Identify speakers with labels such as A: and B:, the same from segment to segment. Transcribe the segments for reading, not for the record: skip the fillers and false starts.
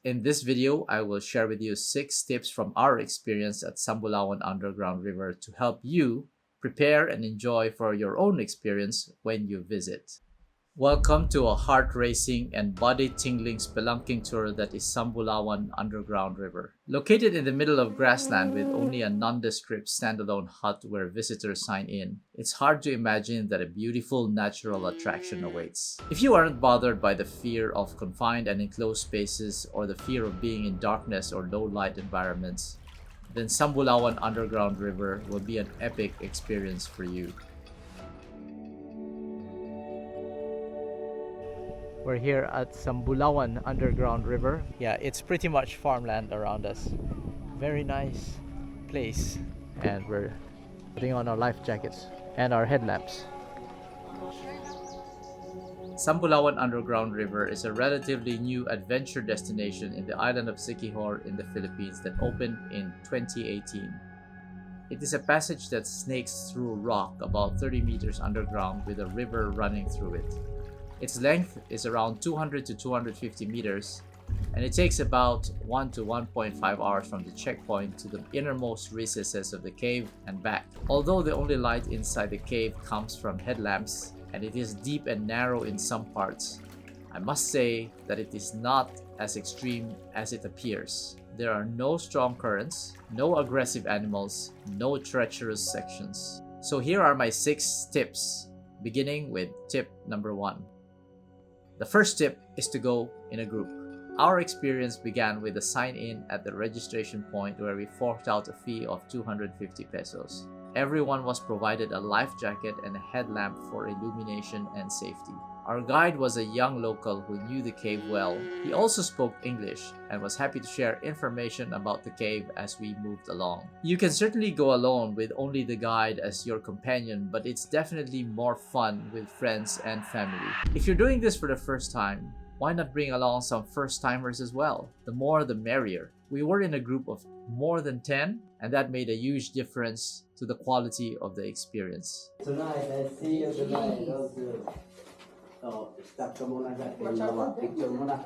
A: In this video, I will share with you 6 tips from our experience at Sambulawan Underground River to help you prepare and enjoy for your own experience when you visit. Welcome to a heart-racing and body-tingling spelunking tour that is Sambulawan Underground River. Located in the middle of grassland with only a nondescript standalone hut where visitors sign in, it's hard to imagine that a beautiful natural attraction awaits. If you aren't bothered by the fear of confined and enclosed spaces or the fear of being in darkness or low-light environments, then Sambulawan Underground River will be an epic experience for you. We're here at Sambulawan Underground River. Yeah, it's pretty much farmland around us. Very nice place. And we're putting on our life jackets and our headlamps. Sambulawan Underground River is a relatively new adventure destination in the island of Siquijor in the Philippines that opened in 2018. It is a passage that snakes through rock about 30 meters underground with a river running through it. Its length is around 200 to 250 meters, and it takes about 1 to 1.5 hours from the checkpoint to the innermost recesses of the cave and back. Although the only light inside the cave comes from headlamps, and it is deep and narrow in some parts, I must say that it is not as extreme as it appears. There are no strong currents, no aggressive animals, no treacherous sections. So here are my 6 tips, beginning with tip number 1. The first tip is to go in a group. Our experience began with a sign-in at the registration point where we forked out a fee of 250 pesos. Everyone was provided a life jacket and a headlamp for illumination and safety. Our guide was a young local who knew the cave well. He also spoke English and was happy to share information about the cave as we moved along. You can certainly go alone with only the guide as your companion, but it's definitely more fun with friends and family. If you're doing this for the first time, why not bring along some first-timers as well? The more the merrier. We were in a group of more than 10, and that made a huge difference to the quality of the experience.
B: Tonight, I see you tonight. That was good. So, start ka muna sa picture muna.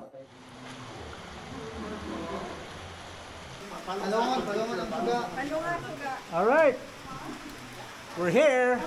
A: All right, we're here.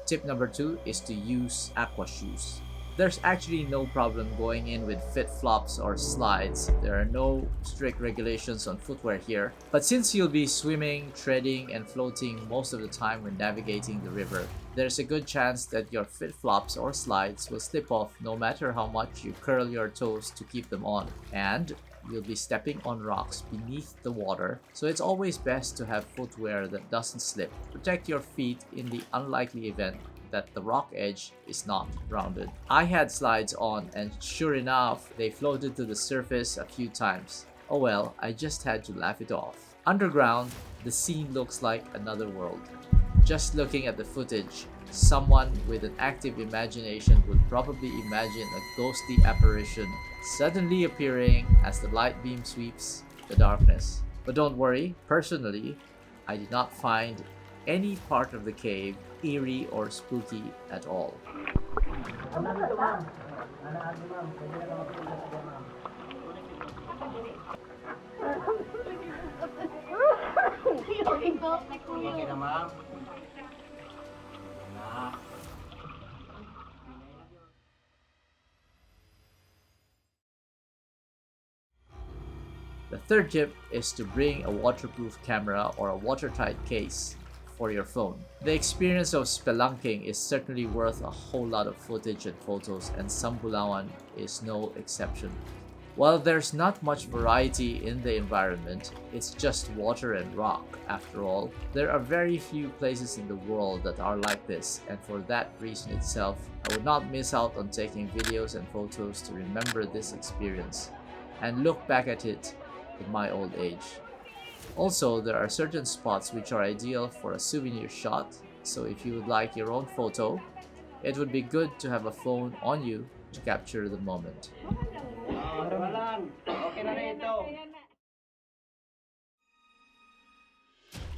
A: Tip number 2 is to use aqua shoes. There's actually no problem going in with flip-flops or slides. There are no strict regulations on footwear here. But since you'll be swimming, treading, and floating most of the time when navigating the river, there's a good chance that your flip-flops or slides will slip off no matter how much you curl your toes to keep them on. And you'll be stepping on rocks beneath the water, so it's always best to have footwear that doesn't slip. Protect your feet in the unlikely event that the rock edge is not rounded. I had slides on, and sure enough, they floated to the surface a few times. Oh well, I just had to laugh it off. Underground, the scene looks like another world. Just looking at the footage, someone with an active imagination would probably imagine a ghostly apparition suddenly appearing as the light beam sweeps the darkness. But don't worry, personally, I did not find any part of the cave eerie or spooky at all.
B: Okay na, ma'am.
A: The third tip is to bring a waterproof camera or a watertight case for your phone. The experience of spelunking is certainly worth a whole lot of footage and photos, and Sambulawan is no exception. While there's not much variety in the environment, it's just water and rock after all. There are very few places in the world that are like this, and for that reason itself, I would not miss out on taking videos and photos to remember this experience and look back at it in my old age. Also, there are certain spots which are ideal for a souvenir shot, so if you would like your own photo, it would be good to have a phone on you to capture the moment.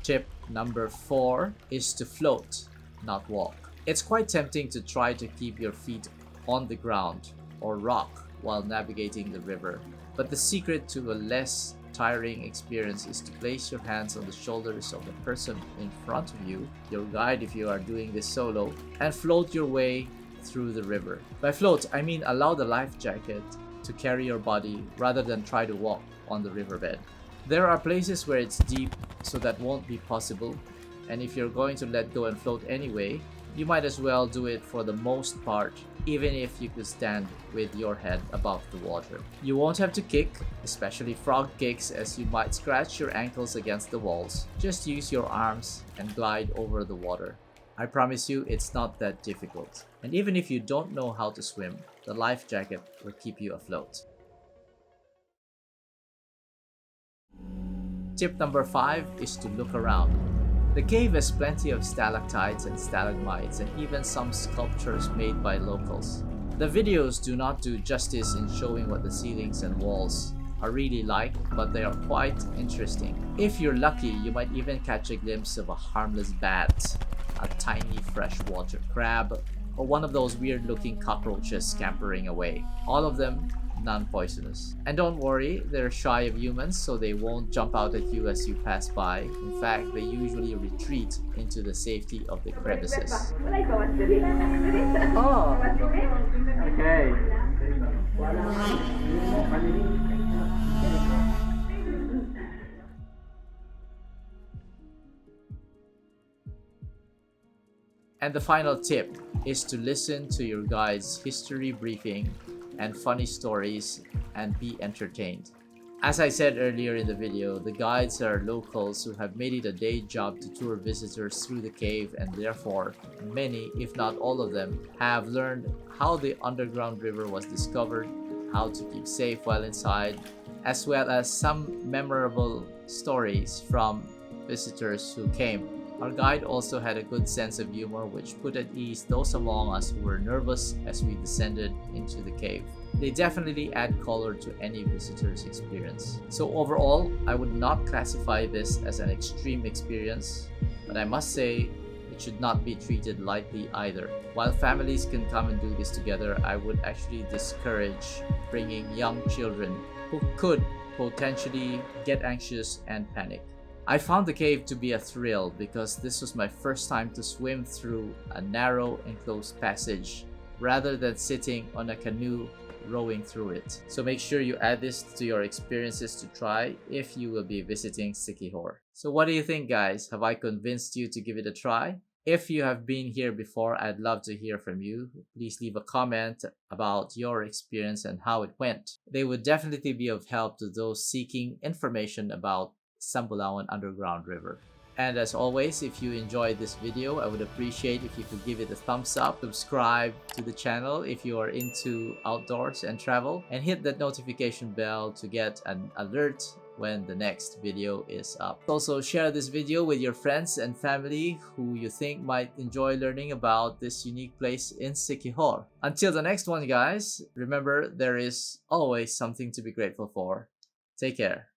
A: Tip number 4 is to float, not walk. It's quite tempting to try to keep your feet on the ground or rock while navigating the river. But the secret to a less tiring experience is to place your hands on the shoulders of the person in front of you, your guide if you are doing this solo, and float your way through the river. By float, I mean allow the life jacket to carry your body rather than try to walk on the riverbed. There are places where it's deep, so that won't be possible, and if you're going to let go and float anyway, you might as well do it for the most part, even if you could stand with your head above the water. You won't have to kick, especially frog kicks, as you might scratch your ankles against the walls. Just use your arms and glide over the water. I promise you, it's not that difficult. And even if you don't know how to swim, the life jacket will keep you afloat. Tip number 5 is to look around. The cave has plenty of stalactites and stalagmites and even some sculptures made by locals. The videos do not do justice in showing what the ceilings and walls are really like, but they are quite interesting. If you're lucky, you might even catch a glimpse of a harmless bat, a tiny freshwater crab, or one of those weird looking cockroaches scampering away. All of them non-poisonous. And don't worry, they're shy of humans, so they won't jump out at you as you pass by. In fact, they usually retreat into the safety of the crevices.
B: Oh, okay.
A: And the final tip is to listen to your guide's history briefing and funny stories and be entertained. As I said earlier in the video, the guides are locals who have made it a day job to tour visitors through the cave, and therefore many, if not all of them, have learned how the underground river was discovered, how to keep safe while inside, as well as some memorable stories from visitors who came. Our guide also had a good sense of humor, which put at ease those among us who were nervous as we descended into the cave. They definitely add color to any visitor's experience. So overall, I would not classify this as an extreme experience, but I must say it should not be treated lightly either. While families can come and do this together, I would actually discourage bringing young children who could potentially get anxious and panic. I found the cave to be a thrill because this was my first time to swim through a narrow enclosed passage rather than sitting on a canoe rowing through it. So make sure you add this to your experiences to try if you will be visiting Siquijor. So what do you think, guys? Have I convinced you to give it a try? If you have been here before, I'd love to hear from you. Please leave a comment about your experience and how it went. They would definitely be of help to those seeking information about Sambulawan Underground River. And as always, if you enjoyed this video, I would appreciate if you could give it a thumbs up, subscribe to the channel if you are into outdoors and travel, and hit that notification bell to get an alert when the next video is up. Also, share this video with your friends and family who you think might enjoy learning about this unique place in Siquijor. Until the next one, guys, remember there is always something to be grateful for. Take care.